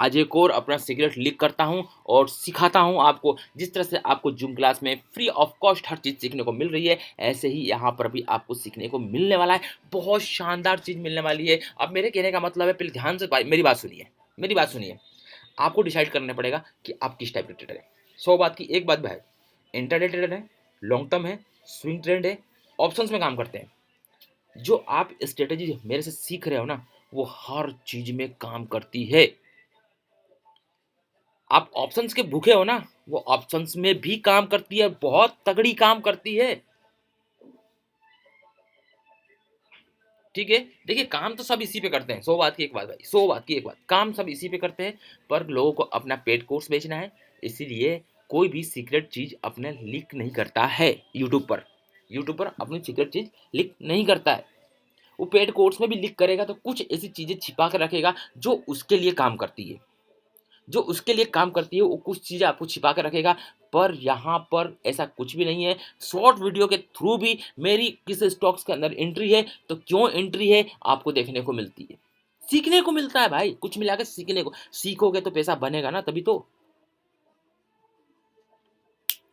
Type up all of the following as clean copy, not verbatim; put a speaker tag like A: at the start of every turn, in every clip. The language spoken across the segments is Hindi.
A: आज एक और अपना सीक्रेट लीक करता हूं और सिखाता हूं आपको। जिस तरह से आपको जूम क्लास में फ्री ऑफ कॉस्ट हर चीज़ सीखने को मिल रही है, ऐसे ही यहाँ पर भी आपको सीखने को मिलने वाला है। बहुत शानदार चीज़ मिलने वाली है। अब मेरे कहने का मतलब है, पहले ध्यान से मेरी बात सुनिए, मेरी बात सुनिए। आपको डिसाइड करना पड़ेगा कि आप किस टाइप के ट्रेडर हैं। 100 बात की एक बात भाई, इंटरडे ट्रेडर है, लॉन्ग टर्म है, स्विंग ट्रेंड है, ऑप्शंस में काम करते हैं। जो आप स्ट्रेटेजी मेरे से सीख रहे हो ना, वो हर चीज में काम करती है। आप ऑप्शंस के भूखे हो ना, वो ऑप्शंस में भी काम करती है, बहुत तगड़ी काम करती है। ठीक है, देखिए काम तो सब इसी पे करते हैं। 100 बात की एक बात भाई, 100 बात की एक बात, काम सब इसी पे करते हैं। पर लोगों को अपना पेड कोर्स बेचना है, इसीलिए कोई भी सीक्रेट चीज अपने लीक नहीं करता है यूट्यूब पर। यूट्यूब पर अपनी सीक्रेट चीज लीक नहीं करता है। वो पेड कोर्स में भी लीक करेगा तो कुछ ऐसी चीजें छिपा कर रखेगा जो उसके लिए काम करती है। जो उसके लिए काम करती है वो कुछ चीज़ें आपको छिपा के रखेगा। पर यहाँ पर ऐसा कुछ भी नहीं है। शॉर्ट वीडियो के थ्रू भी मेरी किस स्टॉक्स के अंदर एंट्री है, तो क्यों एंट्री है आपको देखने को मिलती है, सीखने को मिलता है भाई। कुछ मिला के सीखने को, सीखोगे तो पैसा बनेगा ना, तभी तो।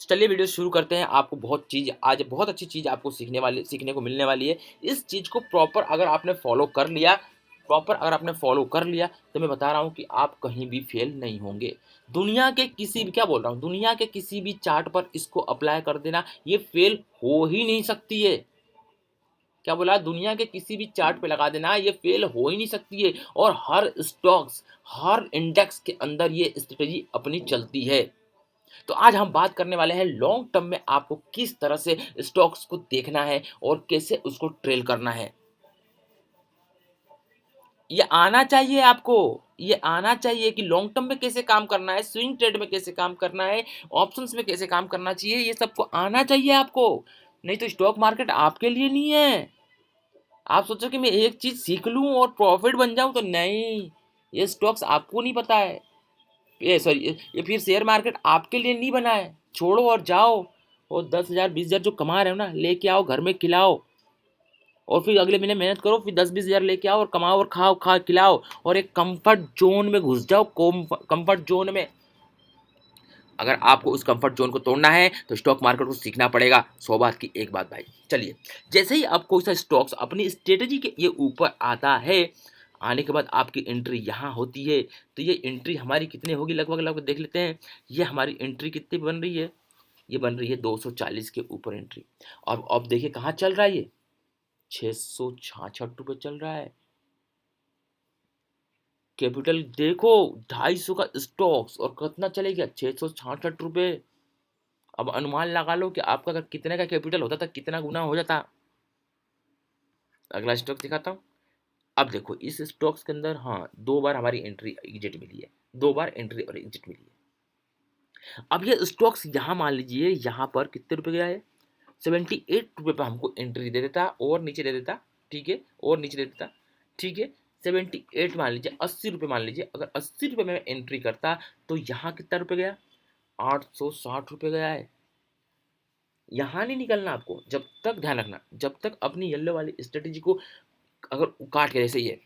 A: चलिए वीडियो शुरू करते हैं। आपको बहुत चीज़ आज, बहुत अच्छी चीज़ आपको सीखने को मिलने वाली है। इस चीज़ को प्रॉपर अगर आपने फॉलो कर लिया, तो मैं बता रहा हूँ कि आप कहीं भी फेल नहीं होंगे। दुनिया के किसी भी, क्या बोल रहा हूँ, दुनिया के किसी भी चार्ट पर इसको अप्लाई कर देना, ये फेल हो ही नहीं सकती है। क्या बोला, दुनिया के किसी भी चार्ट पे लगा देना, ये फेल हो ही नहीं सकती है। और हर स्टॉक्स, हर इंडेक्स के अंदर ये स्ट्रेटेजी अपनी चलती है। तो आज हम बात करने वाले हैं लॉन्ग टर्म में आपको किस तरह से स्टॉक्स को देखना है और कैसे उसको ट्रेल करना है। ये आना चाहिए आपको, ये आना चाहिए कि लॉन्ग टर्म में कैसे काम करना है, स्विंग ट्रेड में कैसे काम करना है, ऑप्शंस में कैसे काम करना चाहिए, ये सबको आना चाहिए आपको। नहीं तो स्टॉक मार्केट आपके लिए नहीं है। आप सोचो कि मैं एक चीज सीख लूं और प्रॉफिट बन जाऊं, तो नहीं। ये स्टॉक्स आपको नहीं पता है, ये सॉरी, ये फिर शेयर मार्केट आपके लिए नहीं बना है। छोड़ो और जाओ, और 10,000 20,000 जो कमा रहे हो ना, लेके आओ घर में खिलाओ। और फिर अगले महीने मेहनत करो, फिर 10-20 हज़ार लेके आओ और कमाओ और खाओ, खा खिलाओ, और एक कंफर्ट जोन में घुस जाओ। कंफर्ट जोन में, अगर आपको उस कंफर्ट जोन को तोड़ना है तो स्टॉक मार्केट को सीखना पड़ेगा। 100 बात की एक बात भाई। चलिए, जैसे ही आप कोई सा स्टॉक्स अपनी स्ट्रेटेजी के ये ऊपर आता है, आने के बाद आपकी एंट्री यहाँ होती है। तो ये एंट्री हमारी कितनी होगी, लगभग लगभग देख लेते हैं। ये हमारी एंट्री कितनी बन रही है, ये बन रही है 240 के ऊपर एंट्री। और अब देखिए कहाँ चल रहा है ये, 666 रुपये चल रहा है। कैपिटल देखो, 250 का स्टॉक्स, और कितना चलेगा, 666 रुपये। अब अनुमान लगा लो कि आपका अगर कितने का कैपिटल होता, तो कितना गुना हो जाता। अगला स्टॉक दिखाता हूँ। अब देखो इस स्टॉक्स के अंदर, हाँ, 2 बार हमारी एंट्री एग्जिट मिली है, 2 बार एंट्री और एग्जिट मिली है। अब ये स्टॉक्स यहाँ मान लीजिए, यहाँ पर कितने रुपए गया है, 78 रुपये पर हमको एंट्री दे देता और नीचे दे देता। ठीक है, और नीचे दे देता। ठीक है, 78 मान लीजिए, 80 रुपये मान लीजिए। अगर 80 रुपये में एंट्री करता, तो यहाँ कितना रुपये गया, 860 रुपये गया है। यहाँ नहीं निकलना आपको, जब तक, ध्यान रखना, जब तक अपनी येलो वाली स्ट्रेटेजी को अगर काट के, जैसे ये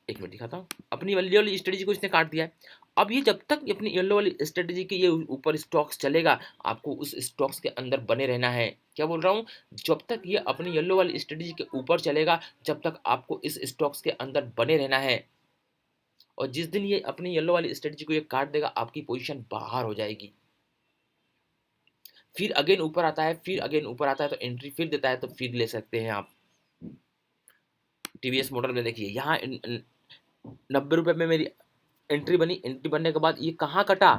A: एक मिनट दिखाता हूँ, अपनी येलो वाली स्ट्रेटेजी को इसने काट दिया है। अब ये जब तक अपनी येलो वाली स्ट्रेटेजी के ये ऊपर स्टॉक्स चलेगा, आपको उस स्टॉक्स के अंदर बने रहना है। क्या बोल रहा हूँ, जब तक ये अपनी येलो वाली स्ट्रेटेजी के ऊपर चलेगा, जब तक आपको इस स्टॉक्स के अंदर बने रहना है। और जिस दिन ये अपनी येलो वाली स्ट्रेटेजी को ये काट देगा, आपकी पोजीशन बाहर हो जाएगी। फिर अगेन ऊपर आता है, फिर अगेन ऊपर आता है, तो एंट्री फिर देता है, तो फिर ले सकते हैं आप। टीवीएस मोटर में देखिए, यहाँ 90 रुपये में मेरी एंट्री बनी। एंट्री बनने के बाद ये कहाँ कटा,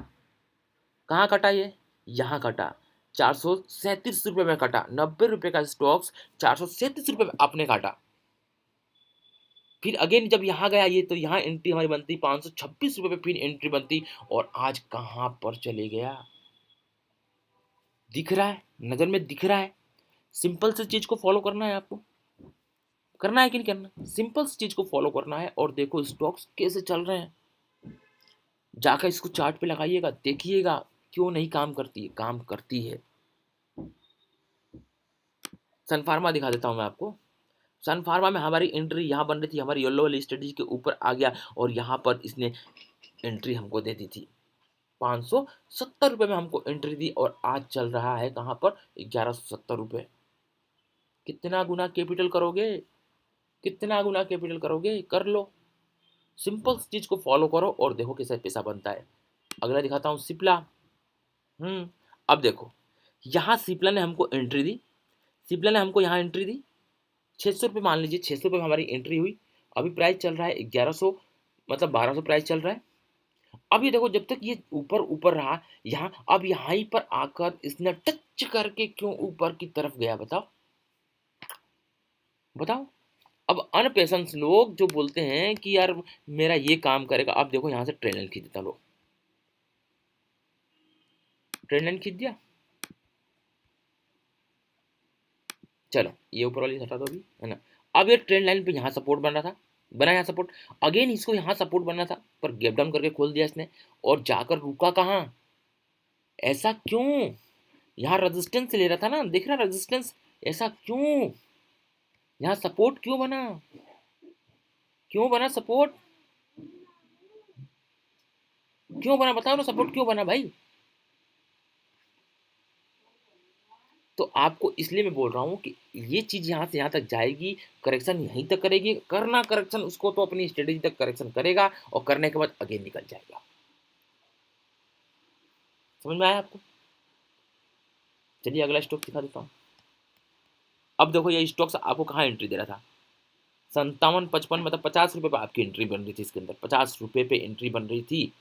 A: कहाँ कटा, ये यहाँ कटा, 437 रुपये में कटा। 90 रुपये का स्टॉक्स 437 रुपये में आपने काटा। फिर अगेन जब यहाँ गया ये, तो यहाँ एंट्री हमारी बनती 526 रुपये पे, फिर एंट्री बनती। और आज कहाँ पर चले गया, दिख रहा है, नजर में दिख रहा है। सिंपल सी चीज को फॉलो करना है आपको, करना है कि नहीं करना, सिंपल सी चीज को फॉलो करना है। और देखो स्टॉक्स कैसे चल रहे हैं, जाकर इसको चार्ट पे लगाइएगा, देखिएगा क्यों नहीं काम करती है, काम करती है। सन फार्मा दिखा देता हूँ मैं आपको। सन फार्मा में हमारी एंट्री यहाँ बन रही थी, हमारी येलो वाली स्ट्रेटेजी के ऊपर आ गया, और यहाँ पर इसने एंट्री हमको दे दी थी, 570 रुपये में हमको एंट्री दी, और आज चल रहा है कहाँ पर, 1170 रुपये। कितना गुना कैपिटल करोगे, कितना गुना कैपिटल करोगे, कर लो। सिंपल चीज को फॉलो करो और देखो कैसे पैसा बनता है। अगला दिखाता हूँ, सिप्ला। अब देखो, यहाँ सिप्ला ने हमको एंट्री दी, सिप्ला ने हमको यहाँ एंट्री दी 600 रुपये, मान लीजिए 600 रुपये हमारी एंट्री हुई। अभी प्राइस चल रहा है 1100, मतलब 1200 प्राइस चल रहा है। अब ये देखो, जब तक ये ऊपर ऊपर रहा यहाँ, अब यहाँ ही पर आकर इसने टच करके क्यों ऊपर की तरफ गया, बताओ बताओ। अब अनपेशेंस लोग जो बोलते हैं कि यार मेरा ये काम करेगा, अब देखो यहाँ से ट्रेन लाइन खींच देता, लोग ट्रेन लाइन खींच दिया। चलो ये ऊपर वाली हटा दो अभी, है ना। अब ये ट्रेन लाइन पे यहाँ सपोर्ट बन रहा था, बना यहाँ सपोर्ट, अगेन इसको यहाँ सपोर्ट बनना था, पर गैप डाउन करके खोल दिया इसने, और जाकर रुका कहाँ, ऐसा क्यों, यहाँ रेजिस्टेंस ले रहा था ना, दिख रहा रेजिस्टेंस, ऐसा क्यों, यहाँ सपोर्ट क्यों बना, क्यों बना सपोर्ट, क्यों बना, बताओ ना सपोर्ट क्यों बना भाई। तो आपको इसलिए मैं बोल रहा हूँ कि ये चीज़ यहाँ से यहाँ तक जाएगी, करेक्शन यहीं तक करेगी, करना करेक्शन उसको तो अपनी स्ट्रेटेजी तक करेक्शन करेगा, और करने के बाद अगेन निकल जाएगा। समझ में आया आपको। चलिए अगला स्टॉक दिखा देता हूँ। अब देखो ये स्टॉक्स आपको कहाँ एंट्री दे रहा था, 57-55, मतलब 50 रुपये पर आपकी एंट्री बन रही थी इसके अंदर, 50 रुपये पे एंट्री बन रही थी,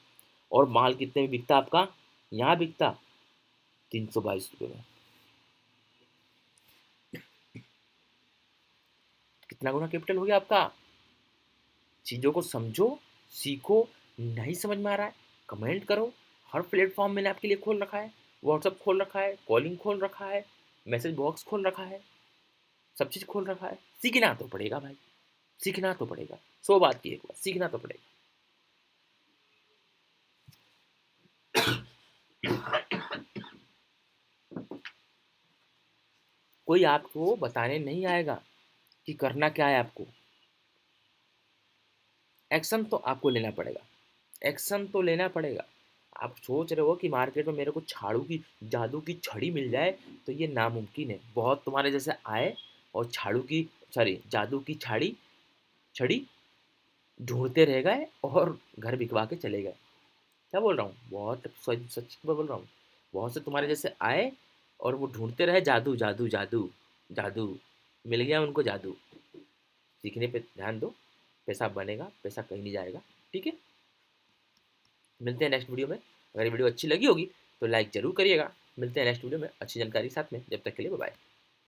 A: और माल कितने में बिकता आपका, यहाँ बिकता 322 रुपये में। कितना गुना कैपिटल हो गया आपका। चीज़ों को समझो, सीखो। नहीं समझ में आ रहा है कमेंट करो, हर प्लेटफॉर्म मैंने आपके लिए खोल रखा है, व्हाट्सअप खोल रखा है, कॉलिंग खोल रखा है, मैसेज बॉक्स खोल रखा है, सब चीज़ खोल रखा है। सीखना तो पड़ेगा भाई, सीखना तो पड़ेगा, 100 बात की एक बात, सीखना तो पड़ेगा। कोई आपको बताने नहीं आएगा कि करना क्या है आपको, एक्शन तो आपको लेना पड़ेगा, एक्शन तो लेना पड़ेगा। आप सोच रहे हो कि मार्केट में मेरे को झाड़ू की, जादू की छड़ी मिल जाए, तो ये नामुमकिन है। बहुत तुम्हारे जैसे आए और झाड़ू की, सॉरी जादू की छड़ी छड़ी ढूंढते रह गए और घर बिकवा के चले गए। क्या बोल रहा हूँ, बहुत सच सच बोल रहा हूँ। बहुत से तुम्हारे जैसे आए और वो ढूंढते रहे, जादू जादू जादू जादू, मिल गया उनको जादू। सीखने पे ध्यान दो, पैसा बनेगा, पैसा कहीं नहीं जाएगा। ठीक है, मिलते हैं नेक्स्ट वीडियो में। अगर ये वीडियो अच्छी लगी होगी तो लाइक ज़रूर करिएगा। मिलते हैं नेक्स्ट वीडियो में अच्छी जानकारी के साथ में, जब तक के लिए बाय बाय।